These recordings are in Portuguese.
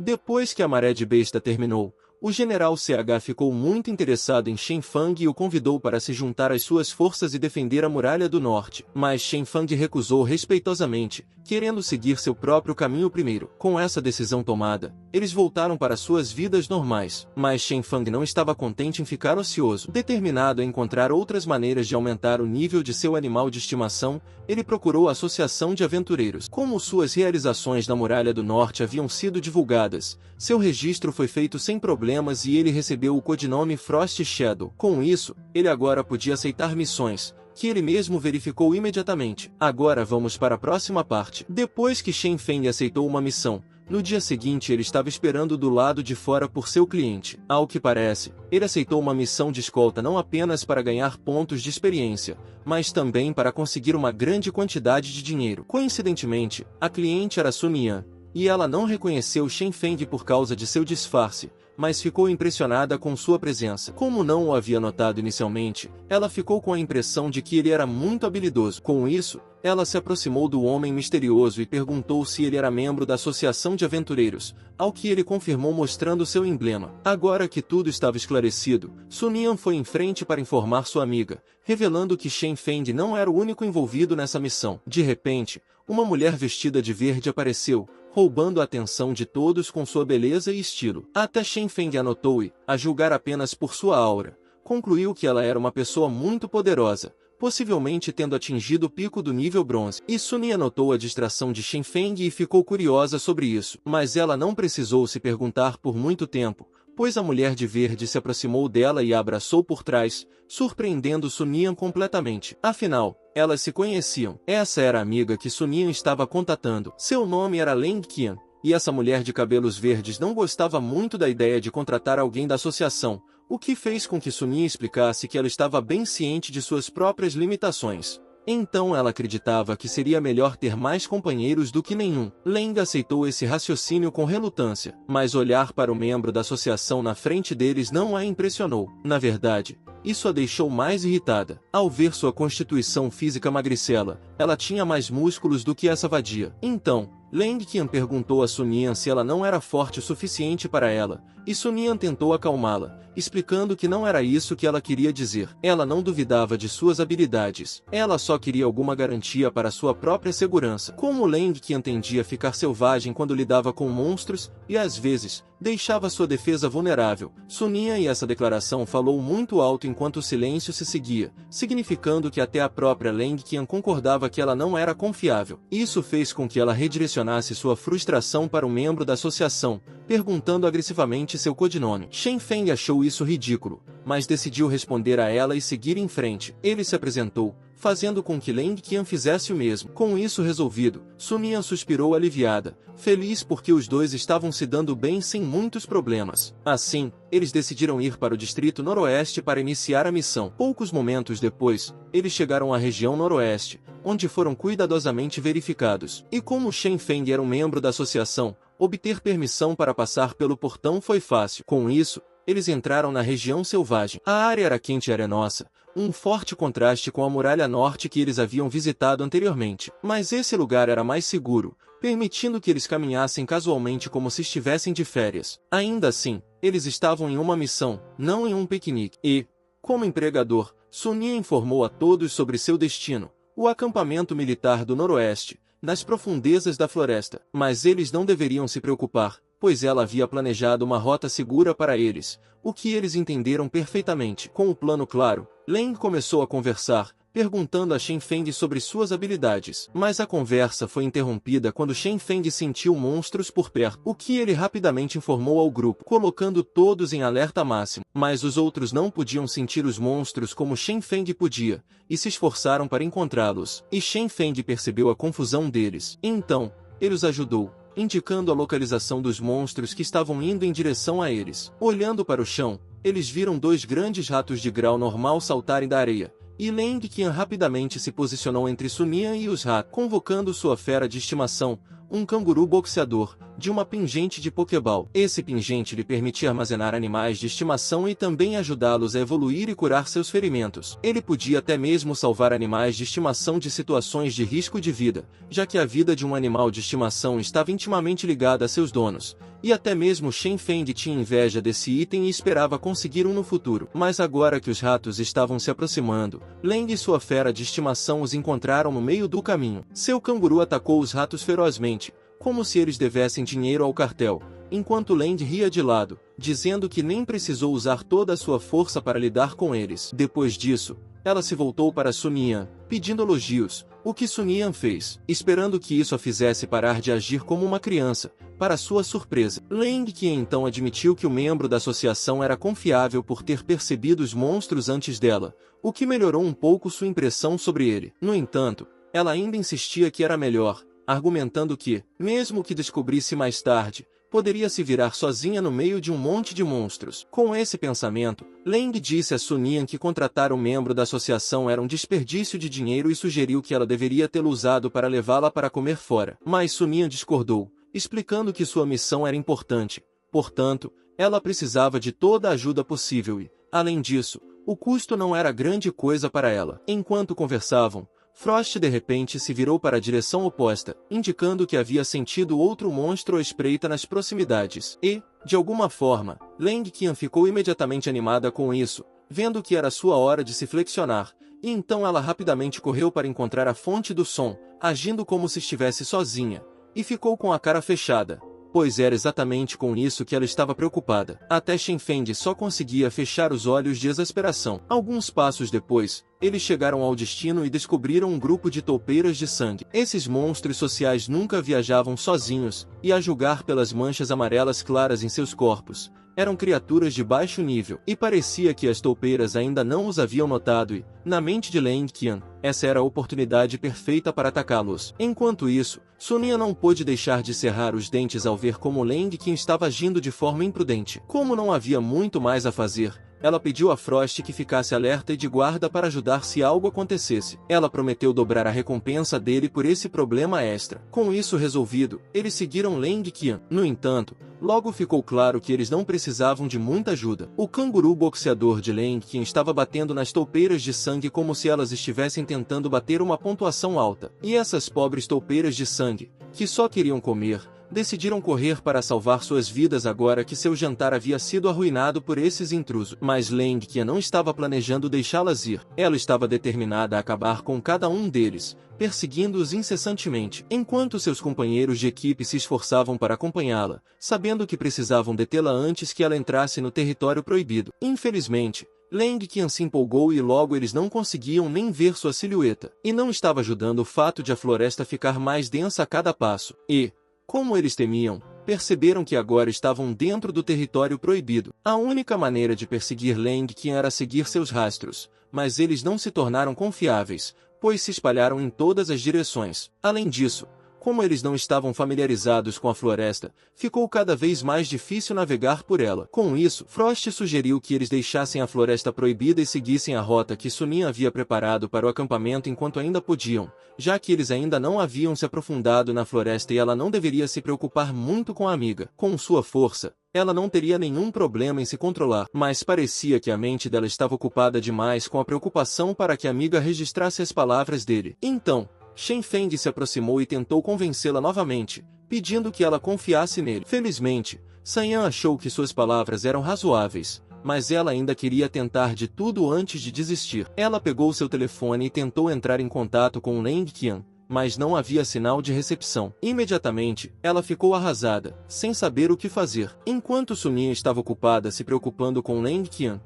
Depois que a maré de besta terminou, o general CH ficou muito interessado em Shen Fang e o convidou para se juntar às suas forças e defender a muralha do norte. Mas Shen Fang recusou respeitosamente, querendo seguir seu próprio caminho primeiro. Com essa decisão tomada, eles voltaram para suas vidas normais. Mas Shen Fang não estava contente em ficar ocioso. Determinado a encontrar outras maneiras de aumentar o nível de seu animal de estimação, ele procurou a Associação de Aventureiros. Como suas realizações na Muralha do Norte haviam sido divulgadas, seu registro foi feito sem problemas e ele recebeu o codinome Frost Shadow. Com isso, ele agora podia aceitar missões, que ele mesmo verificou imediatamente. Agora vamos para a próxima parte. Depois que Shen Feng aceitou uma missão, no dia seguinte ele estava esperando do lado de fora por seu cliente. Ao que parece, ele aceitou uma missão de escolta não apenas para ganhar pontos de experiência, mas também para conseguir uma grande quantidade de dinheiro. Coincidentemente, a cliente era Sun Yan, e ela não reconheceu Shen Feng por causa de seu disfarce, mas ficou impressionada com sua presença. Como não o havia notado inicialmente, ela ficou com a impressão de que ele era muito habilidoso. Com isso, ela se aproximou do homem misterioso e perguntou se ele era membro da Associação de Aventureiros, ao que ele confirmou mostrando seu emblema. Agora que tudo estava esclarecido, Sun Yan foi em frente para informar sua amiga, revelando que Shen Feng não era o único envolvido nessa missão. De repente, uma mulher vestida de verde apareceu, roubando a atenção de todos com sua beleza e estilo. Até Shen Feng a notou e, a julgar apenas por sua aura, concluiu que ela era uma pessoa muito poderosa, possivelmente tendo atingido o pico do nível bronze. E Sun Yan notou a distração de Shen Feng e ficou curiosa sobre isso. Mas ela não precisou se perguntar por muito tempo, pois a mulher de verde se aproximou dela e a abraçou por trás, surpreendendo Sun Yan completamente. Afinal, elas se conheciam. Essa era a amiga que Sun Yan estava contatando. Seu nome era Leng Qian, e essa mulher de cabelos verdes não gostava muito da ideia de contratar alguém da associação, o que fez com que Sun Yan explicasse que ela estava bem ciente de suas próprias limitações. Então ela acreditava que seria melhor ter mais companheiros do que nenhum. Leng aceitou esse raciocínio com relutância, mas olhar para o membro da associação na frente deles não a impressionou. Na verdade, isso a deixou mais irritada. Ao ver sua constituição física magricela, ela tinha mais músculos do que essa vadia. Então, Leng Qian perguntou a Sun Yan se ela não era forte o suficiente para ela, e Sun Yan tentou acalmá-la, explicando que não era isso que ela queria dizer. Ela não duvidava de suas habilidades. Ela só queria alguma garantia para sua própria segurança. Como Leng Qian tendia a ficar selvagem quando lidava com monstros, e às vezes, deixava sua defesa vulnerável, Sun Yan e essa declaração falou muito alto enquanto o silêncio se seguia, significando que até a própria Leng Qian concordava que ela não era confiável. Isso fez com que ela redirecionasse sua frustração para um membro da associação, perguntando agressivamente seu codinome. Shen Feng achou isso ridículo, mas decidiu responder a ela e seguir em frente. Ele se apresentou, fazendo com que Leng Qian fizesse o mesmo. Com isso resolvido, Sun Yan suspirou aliviada, feliz porque os dois estavam se dando bem sem muitos problemas. Assim, eles decidiram ir para o Distrito Noroeste para iniciar a missão. Poucos momentos depois, eles chegaram à região Noroeste, onde foram cuidadosamente verificados. E como Shen Feng era um membro da associação, obter permissão para passar pelo portão foi fácil. Com isso, eles entraram na região selvagem. A área era quente e arenosa, um forte contraste com a muralha norte que eles haviam visitado anteriormente. Mas esse lugar era mais seguro, permitindo que eles caminhassem casualmente como se estivessem de férias. Ainda assim, eles estavam em uma missão, não em um piquenique. E, como empregador, Sun Yan informou a todos sobre seu destino, o acampamento militar do Noroeste, nas profundezas da floresta. Mas eles não deveriam se preocupar, pois ela havia planejado uma rota segura para eles, o que eles entenderam perfeitamente. Com o plano claro, Leng começou a conversar, perguntando a Shen Feng sobre suas habilidades. Mas a conversa foi interrompida quando Shen Feng sentiu monstros por perto, o que ele rapidamente informou ao grupo, colocando todos em alerta máximo. Mas os outros não podiam sentir os monstros como Shen Feng podia, e se esforçaram para encontrá-los. E Shen Feng percebeu a confusão deles. Então, ele os ajudou, indicando a localização dos monstros que estavam indo em direção a eles. Olhando para o chão, eles viram dois grandes ratos de grau normal saltarem da areia, e Leng Qian rapidamente se posicionou entre Sun Yan e os ratos, convocando sua fera de estimação, um canguru boxeador, de uma pingente de Pokéball. Esse pingente lhe permitia armazenar animais de estimação e também ajudá-los a evoluir e curar seus ferimentos. Ele podia até mesmo salvar animais de estimação de situações de risco de vida, já que a vida de um animal de estimação estava intimamente ligada a seus donos. E até mesmo Shen Feng tinha inveja desse item e esperava conseguir um no futuro. Mas agora que os ratos estavam se aproximando, Leng e sua fera de estimação os encontraram no meio do caminho. Seu canguru atacou os ratos ferozmente, como se eles devessem dinheiro ao cartel, enquanto Leng ria de lado, dizendo que nem precisou usar toda a sua força para lidar com eles. Depois disso, ela se voltou para Sun Yan, pedindo elogios, o que Sun Yan fez, esperando que isso a fizesse parar de agir como uma criança. Para sua surpresa, Leng Qian então admitiu que o membro da associação era confiável por ter percebido os monstros antes dela, o que melhorou um pouco sua impressão sobre ele. No entanto, ela ainda insistia que era melhor, argumentando que, mesmo que descobrisse mais tarde, poderia se virar sozinha no meio de um monte de monstros. Com esse pensamento, Leng disse a Sun Yan que contratar um membro da associação era um desperdício de dinheiro e sugeriu que ela deveria tê-lo usado para levá-la para comer fora. Mas Sun Yan discordou, explicando que sua missão era importante, portanto, ela precisava de toda a ajuda possível e, além disso, o custo não era grande coisa para ela. Enquanto conversavam, Frost de repente se virou para a direção oposta, indicando que havia sentido outro monstro à espreita nas proximidades. E, de alguma forma, Leng Qian ficou imediatamente animada com isso, vendo que era sua hora de se flexionar, e então ela rapidamente correu para encontrar a fonte do som, agindo como se estivesse sozinha, e ficou com a cara fechada, pois era exatamente com isso que ela estava preocupada. Até Shen Feng só conseguia fechar os olhos de exasperação. Alguns passos depois, eles chegaram ao destino e descobriram um grupo de toupeiras de sangue. Esses monstros sociais nunca viajavam sozinhos, e a julgar pelas manchas amarelas claras em seus corpos, eram criaturas de baixo nível, e parecia que as toupeiras ainda não os haviam notado e, na mente de Leng Qian, essa era a oportunidade perfeita para atacá-los. Enquanto isso, Sun Yan não pôde deixar de cerrar os dentes ao ver como Leng Qian estava agindo de forma imprudente. Como não havia muito mais a fazer, ela pediu a Frost que ficasse alerta e de guarda para ajudar se algo acontecesse. Ela prometeu dobrar a recompensa dele por esse problema extra. Com isso resolvido, eles seguiram Leng Qian. No entanto, logo ficou claro que eles não precisavam de muita ajuda. O canguru boxeador de Leng Qian estava batendo nas toupeiras de sangue como se elas estivessem tentando bater uma pontuação alta. E essas pobres toupeiras de sangue, que só queriam comer, decidiram correr para salvar suas vidas agora que seu jantar havia sido arruinado por esses intrusos. Mas Leng Qian não estava planejando deixá-las ir. Ela estava determinada a acabar com cada um deles, perseguindo-os incessantemente, enquanto seus companheiros de equipe se esforçavam para acompanhá-la, sabendo que precisavam detê-la antes que ela entrasse no território proibido. Infelizmente, Leng Qian se empolgou e logo eles não conseguiam nem ver sua silhueta. E não estava ajudando o fato de a floresta ficar mais densa a cada passo. E, como eles temiam, perceberam que agora estavam dentro do território proibido. A única maneira de perseguir Leng Qian era seguir seus rastros, mas eles não se tornaram confiáveis, pois se espalharam em todas as direções. Além disso, como eles não estavam familiarizados com a floresta, ficou cada vez mais difícil navegar por ela. Com isso, Frost sugeriu que eles deixassem a floresta proibida e seguissem a rota que Sun Yan havia preparado para o acampamento enquanto ainda podiam, já que eles ainda não haviam se aprofundado na floresta e ela não deveria se preocupar muito com a amiga. Com sua força, ela não teria nenhum problema em se controlar, mas parecia que a mente dela estava ocupada demais com a preocupação para que a amiga registrasse as palavras dele. Então, Shen Feng se aproximou e tentou convencê-la novamente, pedindo que ela confiasse nele. Felizmente, San Yan achou que suas palavras eram razoáveis, mas ela ainda queria tentar de tudo antes de desistir. Ela pegou seu telefone e tentou entrar em contato com Leng Qian, mas não havia sinal de recepção. Imediatamente, ela ficou arrasada, sem saber o que fazer. Enquanto Sun Yan estava ocupada se preocupando com Leng Qian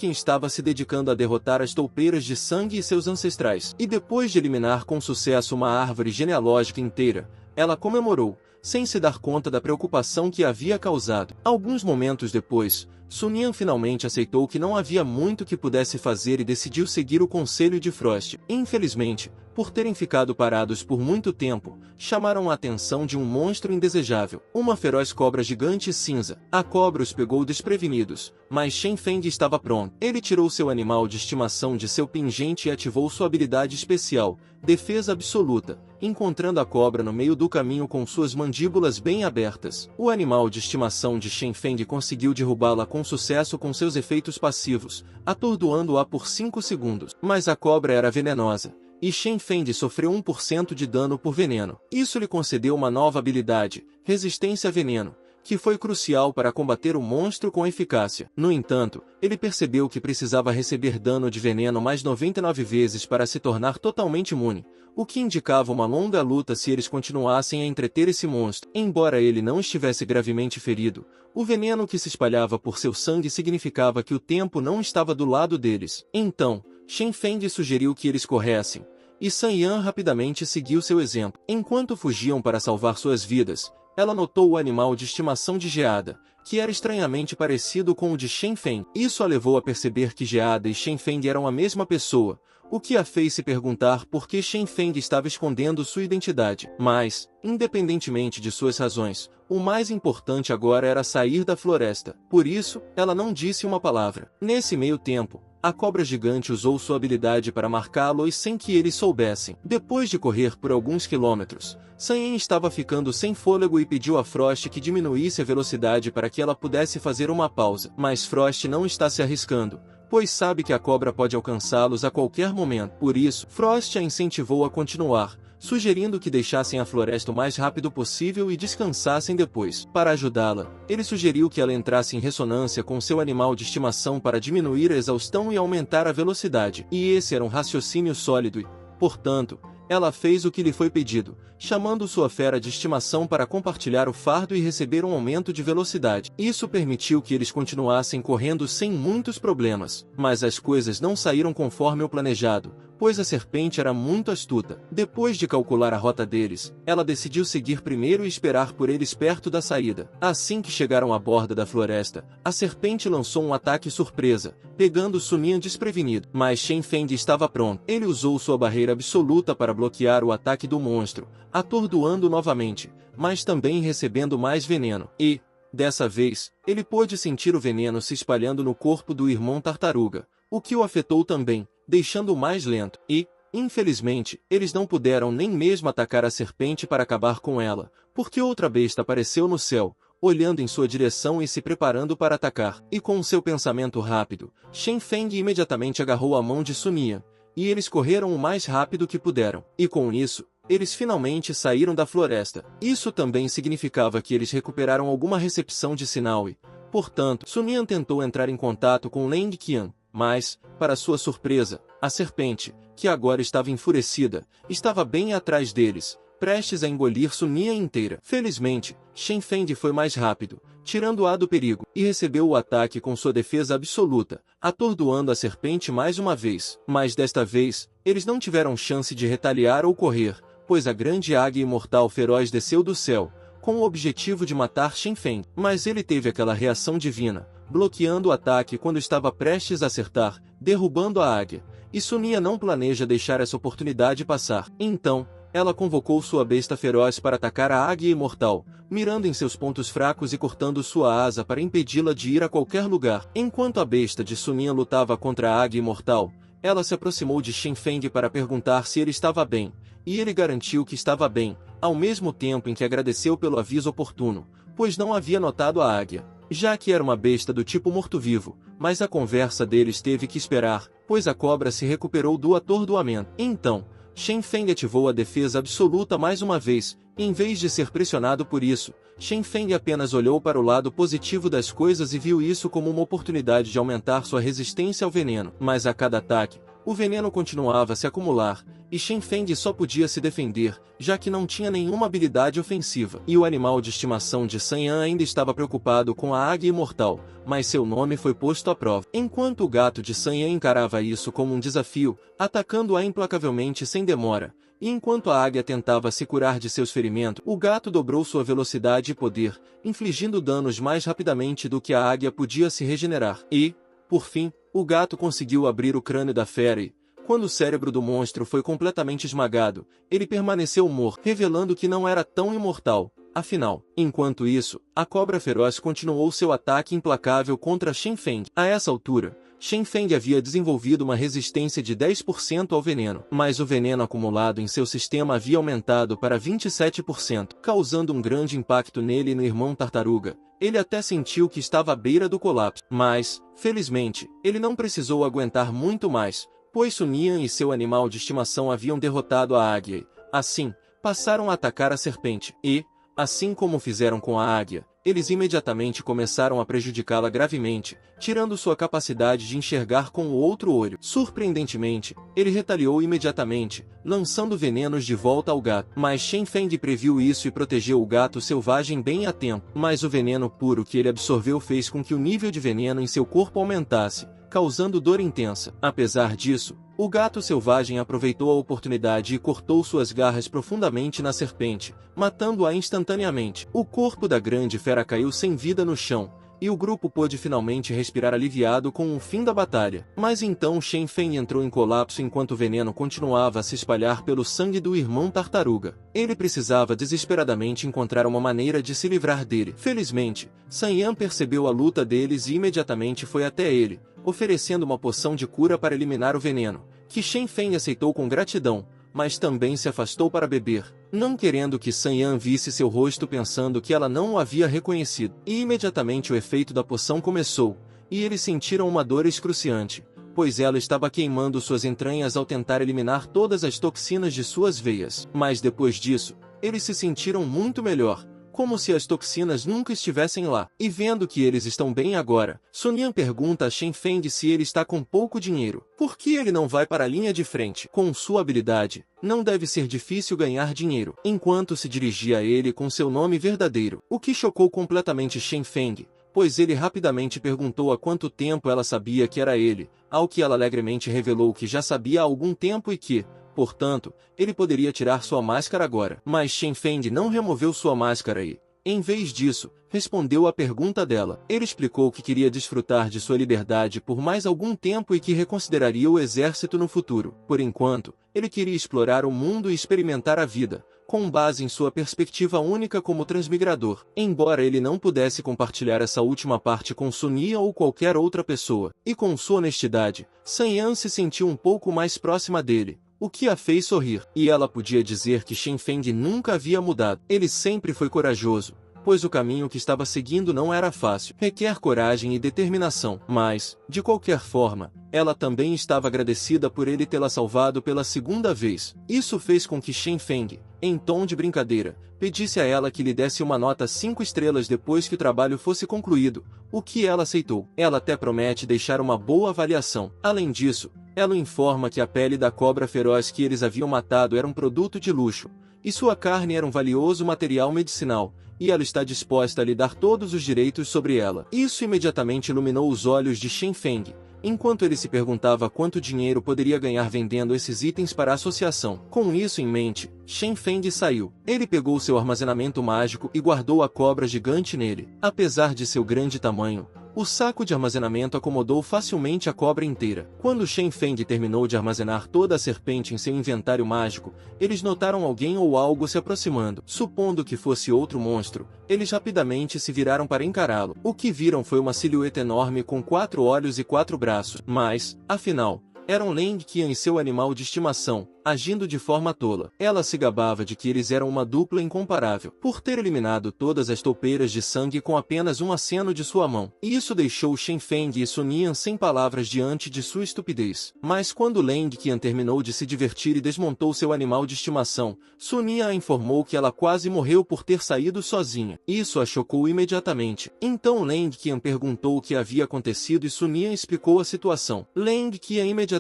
estava se dedicando a derrotar as toupeiras de sangue e seus ancestrais. E depois de eliminar com sucesso uma árvore genealógica inteira, ela comemorou, sem se dar conta da preocupação que havia causado. Alguns momentos depois, Sun Yan finalmente aceitou que não havia muito que pudesse fazer e decidiu seguir o conselho de Frost. Infelizmente, por terem ficado parados por muito tempo, chamaram a atenção de um monstro indesejável, uma feroz cobra gigante cinza. A cobra os pegou desprevenidos, mas Shen Feng estava pronto. Ele tirou seu animal de estimação de seu pingente e ativou sua habilidade especial, Defesa Absoluta, encontrando a cobra no meio do caminho com suas mandíbulas bem abertas. O animal de estimação de Shen Feng conseguiu derrubá-la com sucesso com seus efeitos passivos, atordoando-a por 5 segundos. Mas a cobra era venenosa, e Shen Feng sofreu 1% de dano por veneno. Isso lhe concedeu uma nova habilidade, Resistência a Veneno, que foi crucial para combater o monstro com eficácia. No entanto, ele percebeu que precisava receber dano de veneno mais 99 vezes para se tornar totalmente imune, o que indicava uma longa luta se eles continuassem a entreter esse monstro. Embora ele não estivesse gravemente ferido, o veneno que se espalhava por seu sangue significava que o tempo não estava do lado deles. Então, Shen Feng sugeriu que eles corressem, e Sun Yan rapidamente seguiu seu exemplo. Enquanto fugiam para salvar suas vidas, ela notou o animal de estimação de Geada, que era estranhamente parecido com o de Shen Feng. Isso a levou a perceber que Geada e Shen Feng eram a mesma pessoa, o que a fez se perguntar por que Shen Feng estava escondendo sua identidade. Mas, independentemente de suas razões, o mais importante agora era sair da floresta. Por isso, ela não disse uma palavra. Nesse meio tempo, a cobra gigante usou sua habilidade para marcá-los sem que eles soubessem. Depois de correr por alguns quilômetros, Sun Yan estava ficando sem fôlego e pediu a Frost que diminuísse a velocidade para que ela pudesse fazer uma pausa. Mas Frost não está se arriscando, pois sabe que a cobra pode alcançá-los a qualquer momento. Por isso, Frost a incentivou a continuar, sugerindo que deixassem a floresta o mais rápido possível e descansassem depois. Para ajudá-la, ele sugeriu que ela entrasse em ressonância com seu animal de estimação para diminuir a exaustão e aumentar a velocidade. E esse era um raciocínio sólido e, portanto, ela fez o que lhe foi pedido, chamando sua fera de estimação para compartilhar o fardo e receber um aumento de velocidade. Isso permitiu que eles continuassem correndo sem muitos problemas. Mas as coisas não saíram conforme o planejado, pois a serpente era muito astuta. Depois de calcular a rota deles, ela decidiu seguir primeiro e esperar por eles perto da saída. Assim que chegaram à borda da floresta, a serpente lançou um ataque surpresa, pegando Sun Yan desprevenido. Mas Shen Feng estava pronto. Ele usou sua barreira absoluta para bloquear o ataque do monstro, atordoando novamente, mas também recebendo mais veneno. E, dessa vez, ele pôde sentir o veneno se espalhando no corpo do irmão tartaruga, o que o afetou também, deixando-o mais lento. E, infelizmente, eles não puderam nem mesmo atacar a serpente para acabar com ela, porque outra besta apareceu no céu, olhando em sua direção e se preparando para atacar. E com seu pensamento rápido, Shen Feng imediatamente agarrou a mão de Sun Yan, e eles correram o mais rápido que puderam. E com isso, eles finalmente saíram da floresta. Isso também significava que eles recuperaram alguma recepção de sinal e, portanto, Sun Yan tentou entrar em contato com Leng Qian, mas, para sua surpresa, a serpente, que agora estava enfurecida, estava bem atrás deles, prestes a engolir Sun Yan inteira. Felizmente, Shen Feng foi mais rápido, tirando-a do perigo, e recebeu o ataque com sua defesa absoluta, atordoando a serpente mais uma vez. Mas desta vez, eles não tiveram chance de retaliar ou correr, pois a grande águia imortal feroz desceu do céu, com o objetivo de matar Shen Feng. Mas ele teve aquela reação divina, bloqueando o ataque quando estava prestes a acertar, derrubando a águia. E Sun Yan não planeja deixar essa oportunidade passar. Então, ela convocou sua besta feroz para atacar a águia imortal, mirando em seus pontos fracos e cortando sua asa para impedi-la de ir a qualquer lugar. Enquanto a besta de Sun Yan lutava contra a águia imortal, ela se aproximou de Shen Feng para perguntar se ele estava bem, e ele garantiu que estava bem, ao mesmo tempo em que agradeceu pelo aviso oportuno, pois não havia notado a águia, já que era uma besta do tipo morto-vivo. Mas a conversa deles teve que esperar, pois a cobra se recuperou do atordoamento. Então, Shen Feng ativou a defesa absoluta mais uma vez, e em vez de ser pressionado por isso, Shen Feng apenas olhou para o lado positivo das coisas e viu isso como uma oportunidade de aumentar sua resistência ao veneno. Mas a cada ataque, o veneno continuava a se acumular, e Shen Feng só podia se defender, já que não tinha nenhuma habilidade ofensiva. E o animal de estimação de Sun Yan ainda estava preocupado com a águia imortal, mas seu nome foi posto à prova. Enquanto o gato de Sun Yan encarava isso como um desafio, atacando-a implacavelmente sem demora, e enquanto a águia tentava se curar de seus ferimentos, o gato dobrou sua velocidade e poder, infligindo danos mais rapidamente do que a águia podia se regenerar. E, por fim, o gato conseguiu abrir o crânio da fera e, quando o cérebro do monstro foi completamente esmagado, ele permaneceu morto, revelando que não era tão imortal. Afinal, enquanto isso, a cobra feroz continuou seu ataque implacável contra Shen Feng. A essa altura, Shen Feng havia desenvolvido uma resistência de 10% ao veneno, mas o veneno acumulado em seu sistema havia aumentado para 27%, causando um grande impacto nele e no irmão tartaruga. Ele até sentiu que estava à beira do colapso, mas, felizmente, ele não precisou aguentar muito mais, pois Sun Yan e seu animal de estimação haviam derrotado a águia e, assim, passaram a atacar a serpente e, assim como fizeram com a águia, eles imediatamente começaram a prejudicá-la gravemente, tirando sua capacidade de enxergar com o outro olho. Surpreendentemente, ele retaliou imediatamente, lançando venenos de volta ao gato. Mas Shen Feng previu isso e protegeu o gato selvagem bem a tempo. Mas o veneno puro que ele absorveu fez com que o nível de veneno em seu corpo aumentasse, causando dor intensa. Apesar disso, o gato selvagem aproveitou a oportunidade e cortou suas garras profundamente na serpente, matando-a instantaneamente. O corpo da grande fera caiu sem vida no chão, e o grupo pôde finalmente respirar aliviado com o fim da batalha. Mas então Shen Feng entrou em colapso enquanto o veneno continuava a se espalhar pelo sangue do irmão tartaruga. Ele precisava desesperadamente encontrar uma maneira de se livrar dele. Felizmente, Sun Yan percebeu a luta deles e imediatamente foi até ele, oferecendo uma poção de cura para eliminar o veneno, que Shen Feng aceitou com gratidão, mas também se afastou para beber, não querendo que Sun Yan visse seu rosto pensando que ela não o havia reconhecido. E imediatamente o efeito da poção começou, e eles sentiram uma dor excruciante, pois ela estava queimando suas entranhas ao tentar eliminar todas as toxinas de suas veias. Mas depois disso, eles se sentiram muito melhor, como se as toxinas nunca estivessem lá. E vendo que eles estão bem agora, Sun Yan pergunta a Shen Feng se ele está com pouco dinheiro. Por que ele não vai para a linha de frente? Com sua habilidade, não deve ser difícil ganhar dinheiro. Enquanto se dirigia a ele com seu nome verdadeiro, o que chocou completamente Shen Feng, pois ele rapidamente perguntou há quanto tempo ela sabia que era ele, ao que ela alegremente revelou que já sabia há algum tempo e que, portanto, ele poderia tirar sua máscara agora. Mas Shen Feng não removeu sua máscara e, em vez disso, respondeu à pergunta dela. Ele explicou que queria desfrutar de sua liberdade por mais algum tempo e que reconsideraria o exército no futuro. Por enquanto, ele queria explorar o mundo e experimentar a vida, com base em sua perspectiva única como transmigrador, embora ele não pudesse compartilhar essa última parte com Sun Yan ou qualquer outra pessoa. E com sua honestidade, Sun Yan se sentiu um pouco mais próxima dele, o que a fez sorrir. E ela podia dizer que Shen Feng nunca havia mudado. Ele sempre foi corajoso, pois o caminho que estava seguindo não era fácil. Requer coragem e determinação. Mas, de qualquer forma, ela também estava agradecida por ele tê-la salvado pela segunda vez. Isso fez com que Shen Feng, em tom de brincadeira, pedisse a ela que lhe desse uma nota 5 estrelas depois que o trabalho fosse concluído, o que ela aceitou. Ela até promete deixar uma boa avaliação. Além disso, ela o informa que a pele da cobra feroz que eles haviam matado era um produto de luxo, e sua carne era um valioso material medicinal, e ela está disposta a lhe dar todos os direitos sobre ela. Isso imediatamente iluminou os olhos de Shen Feng, enquanto ele se perguntava quanto dinheiro poderia ganhar vendendo esses itens para a associação. Com isso em mente, Shen Feng saiu. Ele pegou seu armazenamento mágico e guardou a cobra gigante nele. Apesar de seu grande tamanho, o saco de armazenamento acomodou facilmente a cobra inteira. Quando Shen Feng terminou de armazenar toda a serpente em seu inventário mágico, eles notaram alguém ou algo se aproximando. Supondo que fosse outro monstro, eles rapidamente se viraram para encará-lo. O que viram foi uma silhueta enorme com 4 olhos e 4 braços. Mas, afinal, eram Leng Qian e seu animal de estimação, agindo de forma tola. Ela se gabava de que eles eram uma dupla incomparável, por ter eliminado todas as toupeiras de sangue com apenas um aceno de sua mão. E isso deixou Shen Feng e Sun Yan sem palavras diante de sua estupidez. Mas quando Leng Qian terminou de se divertir e desmontou seu animal de estimação, Sun Yan a informou que ela quase morreu por ter saído sozinha. Isso a chocou imediatamente. Então Leng Qian perguntou o que havia acontecido e Sun Yan explicou a situação. Leng Qian imediatamente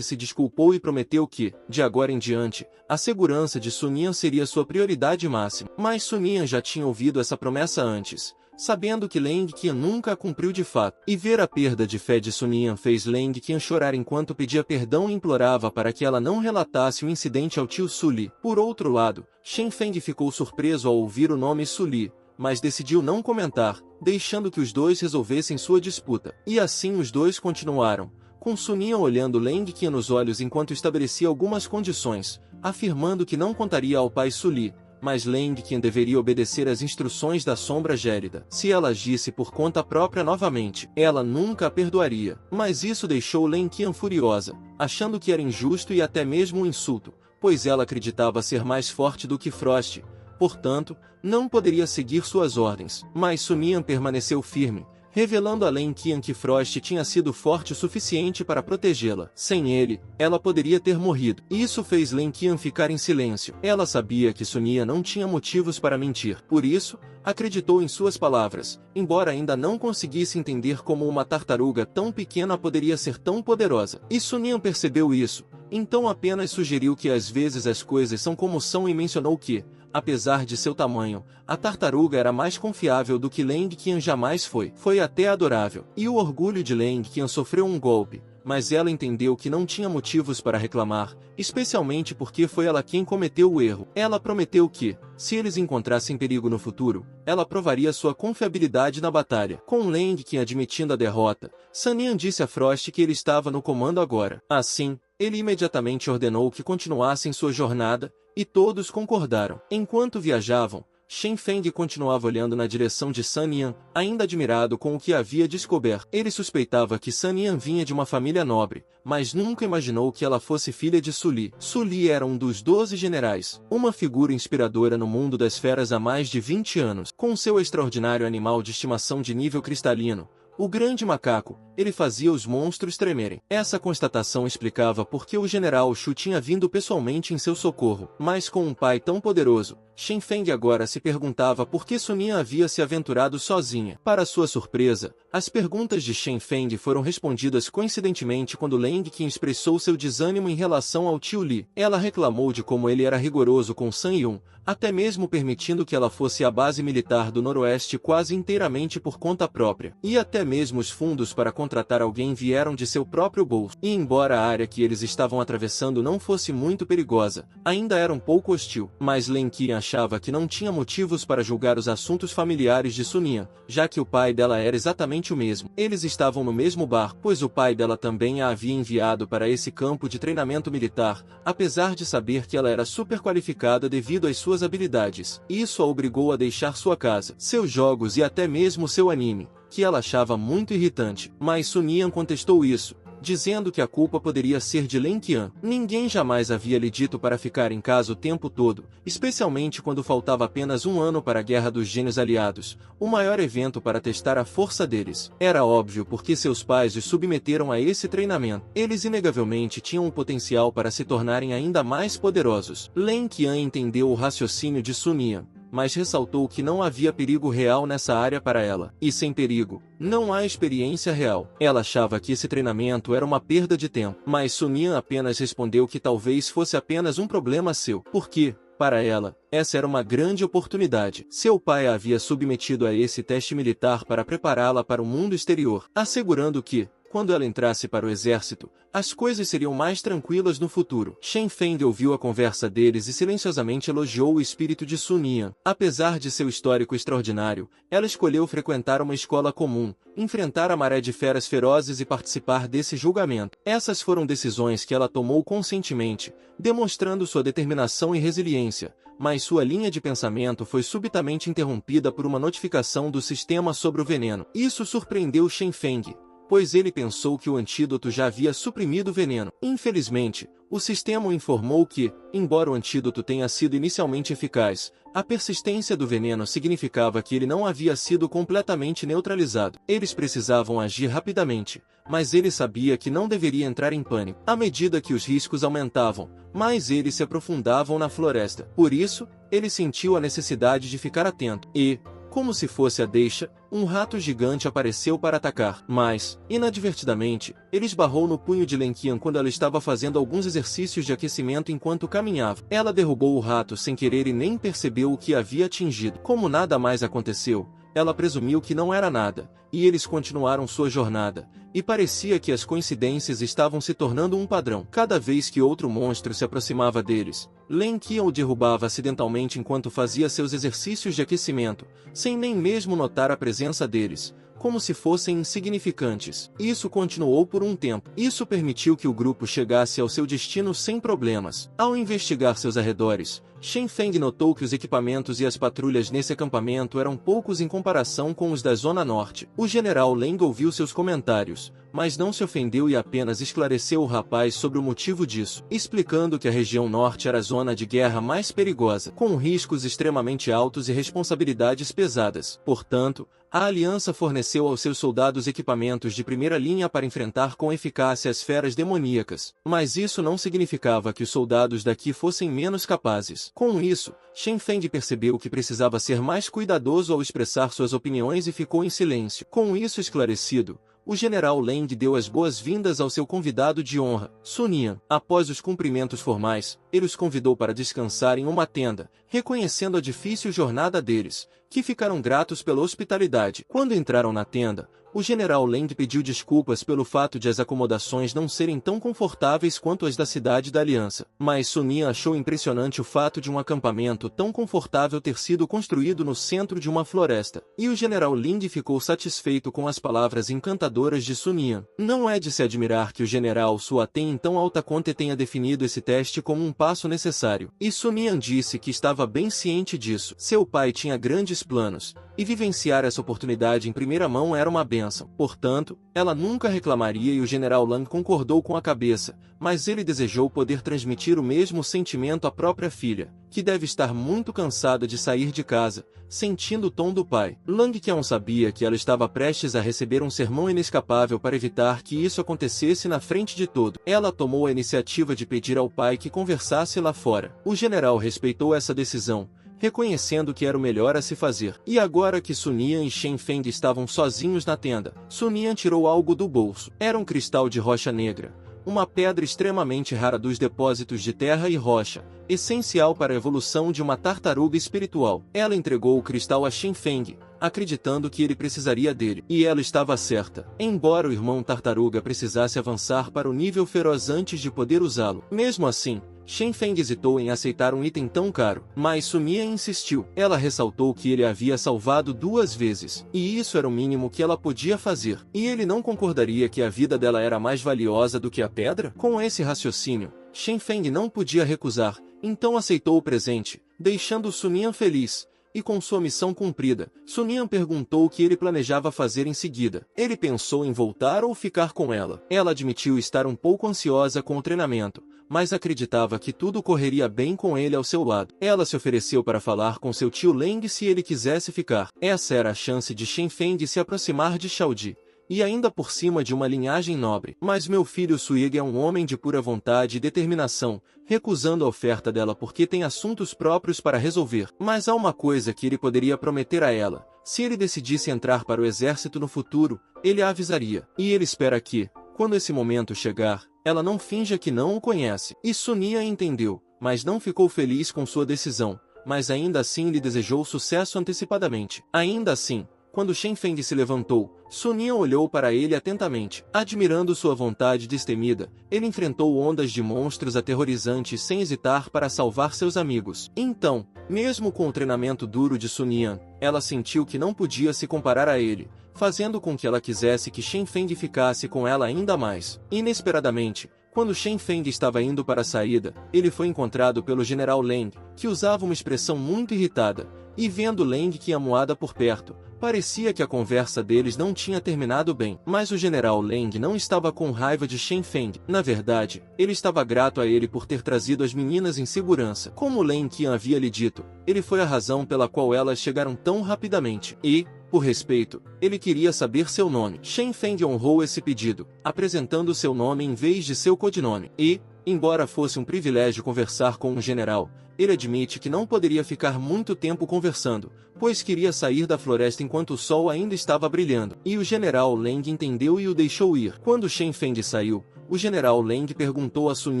se desculpou e prometeu que, de agora em diante, a segurança de Sun Yan seria sua prioridade máxima. Mas Sun Yan já tinha ouvido essa promessa antes, sabendo que Lang Qian nunca a cumpriu de fato. E ver a perda de fé de Sun Yan fez Lang Qian chorar enquanto pedia perdão e implorava para que ela não relatasse o incidente ao tio Su Li. Por outro lado, Shen Feng ficou surpreso ao ouvir o nome Su Li, mas decidiu não comentar, deixando que os dois resolvessem sua disputa. E assim os dois continuaram, com Sun Yan olhando Lang Qian nos olhos enquanto estabelecia algumas condições, afirmando que não contaria ao pai Su Li, mas Lang Qian deveria obedecer às instruções da sombra gélida. Se ela agisse por conta própria novamente, ela nunca a perdoaria. Mas isso deixou Lang Qian furiosa, achando que era injusto e até mesmo um insulto, pois ela acreditava ser mais forte do que Frost. Portanto, não poderia seguir suas ordens. Mas Sun Yan permaneceu firme, revelando a Lang Qian que Frost tinha sido forte o suficiente para protegê-la. Sem ele, ela poderia ter morrido. Isso fez Lang Qian ficar em silêncio. Ela sabia que Sun Yan não tinha motivos para mentir. Por isso, acreditou em suas palavras, embora ainda não conseguisse entender como uma tartaruga tão pequena poderia ser tão poderosa. E Sun Yan percebeu isso, então apenas sugeriu que às vezes as coisas são como são e mencionou que, apesar de seu tamanho, a tartaruga era mais confiável do que Lang Qian jamais foi. Foi até adorável. E o orgulho de Lang Qian sofreu um golpe, mas ela entendeu que não tinha motivos para reclamar, especialmente porque foi ela quem cometeu o erro. Ela prometeu que, se eles encontrassem perigo no futuro, ela provaria sua confiabilidade na batalha. Com Lang Qian admitindo a derrota, Sun Yan disse a Frost que ele estava no comando agora. Assim, ele imediatamente ordenou que continuassem sua jornada, e todos concordaram. Enquanto viajavam, Shen Feng continuava olhando na direção de Sun Yan, ainda admirado com o que havia descoberto. Ele suspeitava que Sun Yan vinha de uma família nobre, mas nunca imaginou que ela fosse filha de Su Li. Su Li era um dos 12 generais, uma figura inspiradora no mundo das feras há mais de 20 anos. Com seu extraordinário animal de estimação de nível cristalino, o grande macaco, ele fazia os monstros tremerem. Essa constatação explicava por que o general Shu tinha vindo pessoalmente em seu socorro. Mas com um pai tão poderoso, Shen Feng agora se perguntava por que Sun Yan havia se aventurado sozinha. Para sua surpresa, as perguntas de Shen Feng foram respondidas coincidentemente quando Lang Qian expressou seu desânimo em relação ao tio Li. Ela reclamou de como ele era rigoroso com Sun Yun, até mesmo permitindo que ela fosse à base militar do Noroeste quase inteiramente por conta própria. E até mesmo os fundos para contratar alguém vieram de seu próprio bolso. E embora a área que eles estavam atravessando não fosse muito perigosa, ainda era um pouco hostil. Mas Lang Qian achava que não tinha motivos para julgar os assuntos familiares de Sun Yan, já que o pai dela era exatamente o mesmo. Eles estavam no mesmo barco, pois o pai dela também a havia enviado para esse campo de treinamento militar, apesar de saber que ela era super qualificada devido às suas habilidades. Isso a obrigou a deixar sua casa, seus jogos e até mesmo seu anime, que ela achava muito irritante. Mas Sun Yan contestou isso, dizendo que a culpa poderia ser de Lang Qian. Ninguém jamais havia lhe dito para ficar em casa o tempo todo, especialmente quando faltava apenas um ano para a Guerra dos Gênios Aliados, o maior evento para testar a força deles. Era óbvio porque seus pais os submeteram a esse treinamento. Eles inegavelmente tinham o potencial para se tornarem ainda mais poderosos. Lang Qian entendeu o raciocínio de Sun Yan, mas ressaltou que não havia perigo real nessa área para ela. E sem perigo, não há experiência real. Ela achava que esse treinamento era uma perda de tempo. Mas Sun Yan apenas respondeu que talvez fosse apenas um problema seu. Porque, para ela, essa era uma grande oportunidade. Seu pai a havia submetido a esse teste militar para prepará-la para o mundo exterior, assegurando que, quando ela entrasse para o exército, as coisas seriam mais tranquilas no futuro. Shen Feng ouviu a conversa deles e silenciosamente elogiou o espírito de Sun Yan. Apesar de seu histórico extraordinário, ela escolheu frequentar uma escola comum, enfrentar a maré de feras ferozes e participar desse julgamento. Essas foram decisões que ela tomou conscientemente, demonstrando sua determinação e resiliência. Mas sua linha de pensamento foi subitamente interrompida por uma notificação do sistema sobre o veneno. Isso surpreendeu Shen Feng, pois ele pensou que o antídoto já havia suprimido o veneno. Infelizmente, o sistema o informou que, embora o antídoto tenha sido inicialmente eficaz, a persistência do veneno significava que ele não havia sido completamente neutralizado. Eles precisavam agir rapidamente, mas ele sabia que não deveria entrar em pânico. À medida que os riscos aumentavam, mais eles se aprofundavam na floresta. Por isso, ele sentiu a necessidade de ficar atento. E, como se fosse a deixa, um rato gigante apareceu para atacar. Mas, inadvertidamente, ele esbarrou no punho de Lang Qian quando ela estava fazendo alguns exercícios de aquecimento enquanto caminhava. Ela derrubou o rato sem querer e nem percebeu o que havia atingido. Como nada mais aconteceu, ela presumiu que não era nada, e eles continuaram sua jornada, e parecia que as coincidências estavam se tornando um padrão. Cada vez que outro monstro se aproximava deles, Len Qian o derrubava acidentalmente enquanto fazia seus exercícios de aquecimento, sem nem mesmo notar a presença deles, como se fossem insignificantes. Isso continuou por um tempo. Isso permitiu que o grupo chegasse ao seu destino sem problemas. Ao investigar seus arredores, Shen Feng notou que os equipamentos e as patrulhas nesse acampamento eram poucos em comparação com os da Zona Norte. O general Leng ouviu seus comentários, mas não se ofendeu e apenas esclareceu o rapaz sobre o motivo disso, explicando que a região norte era a zona de guerra mais perigosa, com riscos extremamente altos e responsabilidades pesadas. Portanto, a aliança forneceu aos seus soldados equipamentos de primeira linha para enfrentar com eficácia as feras demoníacas, mas isso não significava que os soldados daqui fossem menos capazes. Com isso, Shen Feng percebeu que precisava ser mais cuidadoso ao expressar suas opiniões e ficou em silêncio. Com isso esclarecido, o general Leng deu as boas-vindas ao seu convidado de honra, Sun Yan. Após os cumprimentos formais, ele os convidou para descansar em uma tenda, reconhecendo a difícil jornada deles, que ficaram gratos pela hospitalidade. Quando entraram na tenda, o general Leng pediu desculpas pelo fato de as acomodações não serem tão confortáveis quanto as da Cidade da Aliança, mas Sun Yan achou impressionante o fato de um acampamento tão confortável ter sido construído no centro de uma floresta, e o general Leng ficou satisfeito com as palavras encantadoras de Sun Yan. Não é de se admirar que o general Sua Ten em tão alta conta tenha definido esse teste como um passo necessário, e Sun Yan disse que estava bem ciente disso. Seu pai tinha grandes planos, e vivenciar essa oportunidade em primeira mão era uma bênção. Portanto, ela nunca reclamaria e o general Lang concordou com a cabeça, mas ele desejou poder transmitir o mesmo sentimento à própria filha, que deve estar muito cansada de sair de casa, sentindo o tom do pai. Lang Qian sabia que ela estava prestes a receber um sermão inescapável para evitar que isso acontecesse na frente de todo. Ela tomou a iniciativa de pedir ao pai que conversasse lá fora. O general respeitou essa decisão, reconhecendo que era o melhor a se fazer. E agora que Sun Yan e Shen Feng estavam sozinhos na tenda, Sun Yan tirou algo do bolso. Era um cristal de rocha negra, uma pedra extremamente rara dos depósitos de terra e rocha, essencial para a evolução de uma tartaruga espiritual. Ela entregou o cristal a Shen Feng, acreditando que ele precisaria dele. E ela estava certa. Embora o irmão tartaruga precisasse avançar para o nível feroz antes de poder usá-lo. Mesmo assim, Shen Feng hesitou em aceitar um item tão caro, mas Sun Yan insistiu. Ela ressaltou que ele a havia salvado 2 vezes, e isso era o mínimo que ela podia fazer. E ele não concordaria que a vida dela era mais valiosa do que a pedra? Com esse raciocínio, Shen Feng não podia recusar, então aceitou o presente, deixando Sun Yan feliz. E com sua missão cumprida, Sun Yan perguntou o que ele planejava fazer em seguida. Ele pensou em voltar ou ficar com ela. Ela admitiu estar um pouco ansiosa com o treinamento, mas acreditava que tudo correria bem com ele ao seu lado. Ela se ofereceu para falar com seu tio Leng se ele quisesse ficar. Essa era a chance de Shen Feng de se aproximar de Xiaodi, e ainda por cima de uma linhagem nobre. Mas meu filho Suig é um homem de pura vontade e determinação, recusando a oferta dela porque tem assuntos próprios para resolver. Mas há uma coisa que ele poderia prometer a ela: se ele decidisse entrar para o exército no futuro, ele a avisaria. E ele espera que, quando esse momento chegar, ela não finja que não o conhece. E Sun Yan entendeu, mas não ficou feliz com sua decisão, mas ainda assim lhe desejou sucesso antecipadamente. Ainda assim, quando Shen Feng se levantou, Sun Yan olhou para ele atentamente. Admirando sua vontade destemida, ele enfrentou ondas de monstros aterrorizantes sem hesitar para salvar seus amigos. Então, mesmo com o treinamento duro de Sun Yan, ela sentiu que não podia se comparar a ele, fazendo com que ela quisesse que Shen Feng ficasse com ela ainda mais. Inesperadamente, quando Shen Feng estava indo para a saída, ele foi encontrado pelo general Leng, que usava uma expressão muito irritada, e vendo Leng Qian amuada por perto, parecia que a conversa deles não tinha terminado bem. Mas o general Leng não estava com raiva de Shen Feng. Na verdade, ele estava grato a ele por ter trazido as meninas em segurança. Como Leng Qian havia lhe dito, ele foi a razão pela qual elas chegaram tão rapidamente. E, por respeito, ele queria saber seu nome. Shen Feng honrou esse pedido, apresentando seu nome em vez de seu codinome. E, embora fosse um privilégio conversar com um general, ele admite que não poderia ficar muito tempo conversando, pois queria sair da floresta enquanto o sol ainda estava brilhando. E o general Leng entendeu e o deixou ir. Quando Shen Feng saiu, o general Leng perguntou a Sun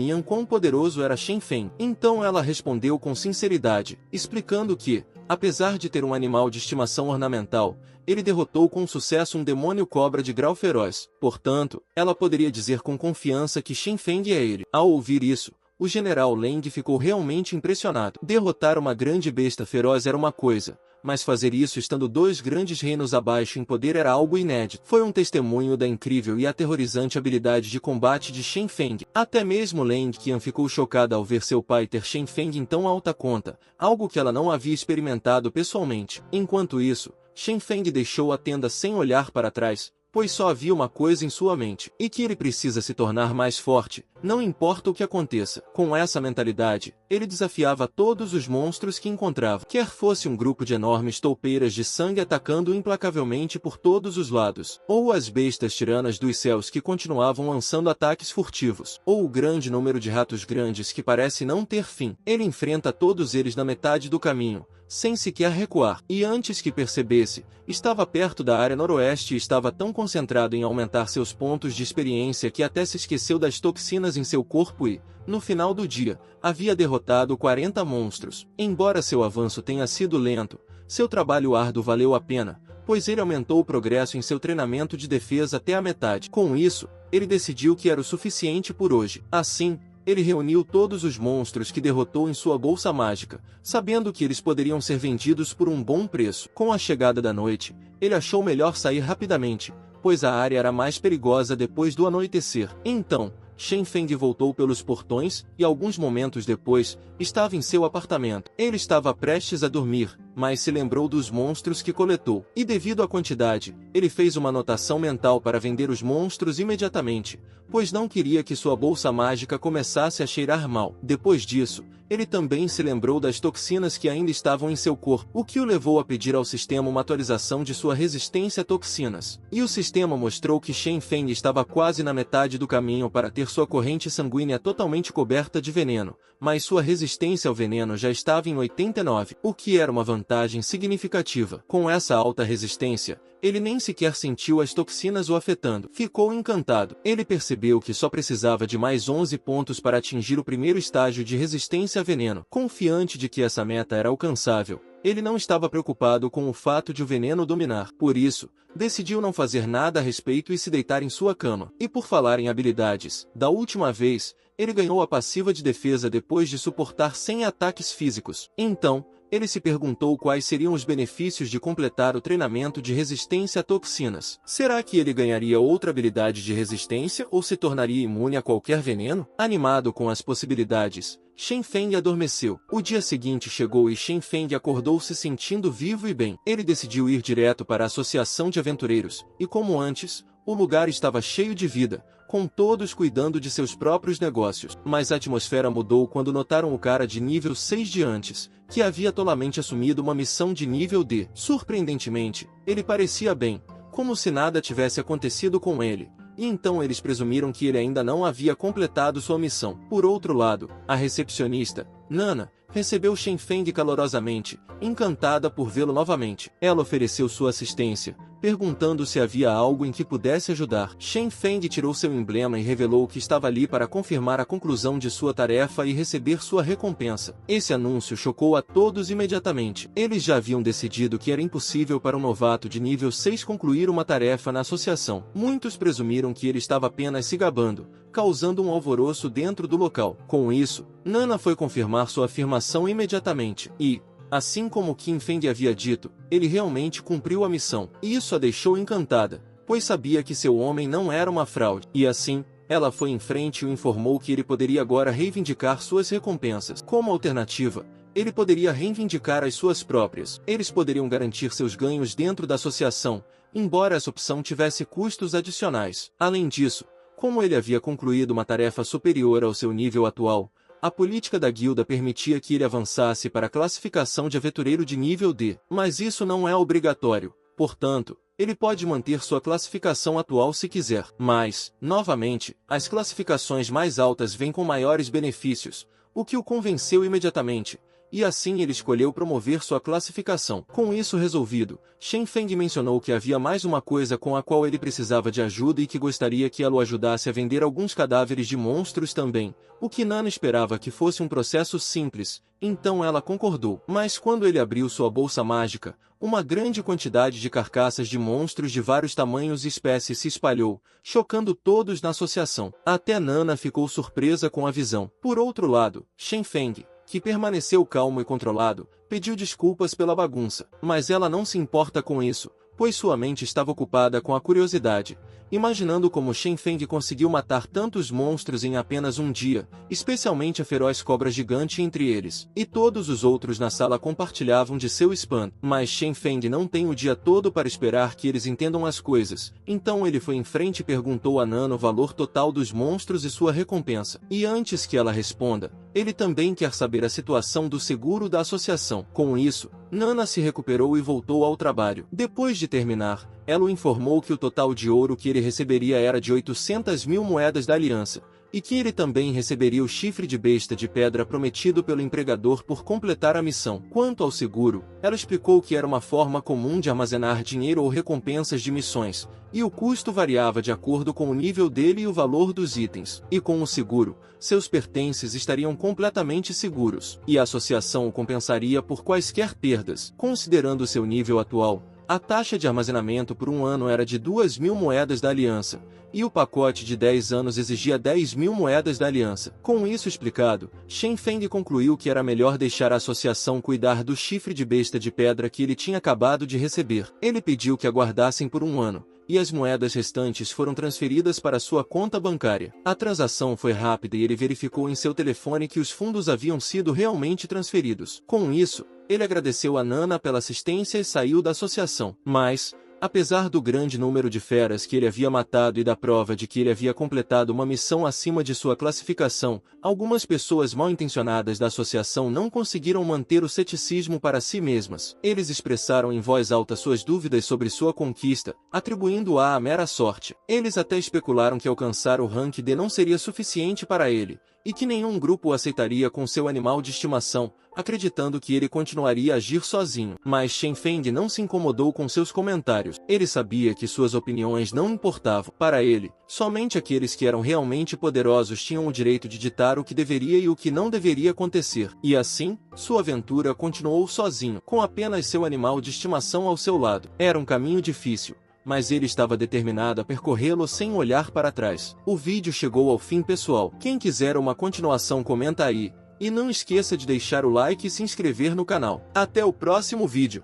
Yan quão poderoso era Shen Feng. Então ela respondeu com sinceridade, explicando que, Apesar de ter um animal de estimação ornamental, ele derrotou com sucesso um demônio cobra de grau feroz. Portanto, ela poderia dizer com confiança que Shen Feng é ele. Ao ouvir isso, o general Leng ficou realmente impressionado. Derrotar uma grande besta feroz era uma coisa, mas fazer isso estando 2 grandes reinos abaixo em poder era algo inédito. Foi um testemunho da incrível e aterrorizante habilidade de combate de Shen Feng. Até mesmo Leng Qian ficou chocada ao ver seu pai ter Shen Feng em tão alta conta, algo que ela não havia experimentado pessoalmente. Enquanto isso, Shen Feng deixou a tenda sem olhar para trás, pois só havia uma coisa em sua mente, e que ele precisa se tornar mais forte, não importa o que aconteça. Com essa mentalidade, ele desafiava todos os monstros que encontrava, quer fosse um grupo de enormes toupeiras de sangue atacando implacavelmente por todos os lados, ou as bestas tiranas dos céus que continuavam lançando ataques furtivos, ou o grande número de ratos grandes que parece não ter fim. Ele enfrenta todos eles na metade do caminho, sem sequer recuar, e antes que percebesse, estava perto da área noroeste e estava tão concentrado em aumentar seus pontos de experiência que até se esqueceu das toxinas em seu corpo e, no final do dia, havia derrotado 40 monstros. Embora seu avanço tenha sido lento, seu trabalho árduo valeu a pena, pois ele aumentou o progresso em seu treinamento de defesa até a metade. Com isso, ele decidiu que era o suficiente por hoje. Assim, ele reuniu todos os monstros que derrotou em sua bolsa mágica, sabendo que eles poderiam ser vendidos por um bom preço. Com a chegada da noite, ele achou melhor sair rapidamente, pois a área era mais perigosa depois do anoitecer. Então, Shen Feng voltou pelos portões e alguns momentos depois, estava em seu apartamento. Ele estava prestes a dormir, mas se lembrou dos monstros que coletou. E devido à quantidade, ele fez uma anotação mental para vender os monstros imediatamente, pois não queria que sua bolsa mágica começasse a cheirar mal. Depois disso, ele também se lembrou das toxinas que ainda estavam em seu corpo, o que o levou a pedir ao sistema uma atualização de sua resistência a toxinas. E o sistema mostrou que Shen Feng estava quase na metade do caminho para ter sua corrente sanguínea totalmente coberta de veneno, mas sua resistência ao veneno já estava em 89, o que era uma vantagem significativa. Com essa alta resistência, ele nem sequer sentiu as toxinas o afetando. Ficou encantado. Ele percebeu que só precisava de mais 11 pontos para atingir o primeiro estágio de resistência a veneno. Confiante de que essa meta era alcançável, ele não estava preocupado com o fato de o veneno dominar. Por isso, decidiu não fazer nada a respeito e se deitar em sua cama. E por falar em habilidades, da última vez, ele ganhou a passiva de defesa depois de suportar 100 ataques físicos. Então, ele se perguntou quais seriam os benefícios de completar o treinamento de resistência a toxinas. Será que ele ganharia outra habilidade de resistência ou se tornaria imune a qualquer veneno? Animado com as possibilidades, Shen Feng adormeceu. O dia seguinte chegou e Shen Feng acordou se sentindo vivo e bem. Ele decidiu ir direto para a Associação de Aventureiros, e como antes, o lugar estava cheio de vida, com todos cuidando de seus próprios negócios. Mas a atmosfera mudou quando notaram o cara de nível 6 de antes, que havia tolamente assumido uma missão de nível D. Surpreendentemente, ele parecia bem, como se nada tivesse acontecido com ele, e então eles presumiram que ele ainda não havia completado sua missão. Por outro lado, a recepcionista, Nana, recebeu Shen Feng calorosamente, encantada por vê-lo novamente. Ela ofereceu sua assistência, perguntando se havia algo em que pudesse ajudar. Shen Feng tirou seu emblema e revelou que estava ali para confirmar a conclusão de sua tarefa e receber sua recompensa. Esse anúncio chocou a todos imediatamente. Eles já haviam decidido que era impossível para um novato de nível 6 concluir uma tarefa na associação. Muitos presumiram que ele estava apenas se gabando, causando um alvoroço dentro do local. Com isso, Nana foi confirmar sua afirmação imediatamente, e, assim como Qin Feng havia dito, ele realmente cumpriu a missão. E isso a deixou encantada, pois sabia que seu homem não era uma fraude. E assim, ela foi em frente e o informou que ele poderia agora reivindicar suas recompensas. Como alternativa, ele poderia reivindicar as suas próprias. Eles poderiam garantir seus ganhos dentro da associação, embora essa opção tivesse custos adicionais. Além disso, como ele havia concluído uma tarefa superior ao seu nível atual, a política da guilda permitia que ele avançasse para a classificação de aventureiro de nível D. Mas isso não é obrigatório, portanto, ele pode manter sua classificação atual se quiser. Mas, novamente, as classificações mais altas vêm com maiores benefícios, o que o convenceu imediatamente. e assim ele escolheu promover sua classificação. Com isso resolvido, Shen Feng mencionou que havia mais uma coisa com a qual ele precisava de ajuda e que gostaria que ela o ajudasse a vender alguns cadáveres de monstros também, o que Nana esperava que fosse um processo simples, então ela concordou. Mas quando ele abriu sua bolsa mágica, uma grande quantidade de carcaças de monstros de vários tamanhos e espécies se espalhou, chocando todos na associação. Até Nana ficou surpresa com a visão. Por outro lado, Shen Feng, que permaneceu calmo e controlado, pediu desculpas pela bagunça, mas ela não se importa com isso, pois sua mente estava ocupada com a curiosidade, imaginando como Shen Feng conseguiu matar tantos monstros em apenas um dia, especialmente a feroz cobra gigante entre eles. E todos os outros na sala compartilhavam de seu espanto. Mas Shen Feng não tem o dia todo para esperar que eles entendam as coisas, então ele foi em frente e perguntou a Nana o valor total dos monstros e sua recompensa. E antes que ela responda, ele também quer saber a situação do seguro da associação. Com isso, Nana se recuperou e voltou ao trabalho. Depois de terminar, ela o informou que o total de ouro que ele receberia era de 800.000 moedas da aliança, e que ele também receberia o chifre de besta de pedra prometido pelo empregador por completar a missão. Quanto ao seguro, ela explicou que era uma forma comum de armazenar dinheiro ou recompensas de missões, e o custo variava de acordo com o nível dele e o valor dos itens. E com o seguro, seus pertences estariam completamente seguros, e a associação o compensaria por quaisquer perdas. Considerando seu nível atual, a taxa de armazenamento por um ano era de 2.000 moedas da aliança, e o pacote de 10 anos exigia 10.000 moedas da aliança. Com isso explicado, Shen Feng concluiu que era melhor deixar a associação cuidar do chifre de besta de pedra que ele tinha acabado de receber. Ele pediu que aguardassem por um ano, e as moedas restantes foram transferidas para sua conta bancária. A transação foi rápida e ele verificou em seu telefone que os fundos haviam sido realmente transferidos. Com isso, ele agradeceu a Nana pela assistência e saiu da associação. Mas, apesar do grande número de feras que ele havia matado e da prova de que ele havia completado uma missão acima de sua classificação, algumas pessoas mal-intencionadas da associação não conseguiram manter o ceticismo para si mesmas. Eles expressaram em voz alta suas dúvidas sobre sua conquista, atribuindo-a à mera sorte. Eles até especularam que alcançar o rank D não seria suficiente para ele, e que nenhum grupo o aceitaria com seu animal de estimação, acreditando que ele continuaria a agir sozinho. Mas Shen Feng não se incomodou com seus comentários. Ele sabia que suas opiniões não importavam. Para ele, somente aqueles que eram realmente poderosos tinham o direito de ditar o que deveria e o que não deveria acontecer. E assim, sua aventura continuou sozinho, com apenas seu animal de estimação ao seu lado. Era um caminho difícil, mas ele estava determinado a percorrê-lo sem olhar para trás. O vídeo chegou ao fim, pessoal. Quem quiser uma continuação comenta aí, e não esqueça de deixar o like e se inscrever no canal. Até o próximo vídeo.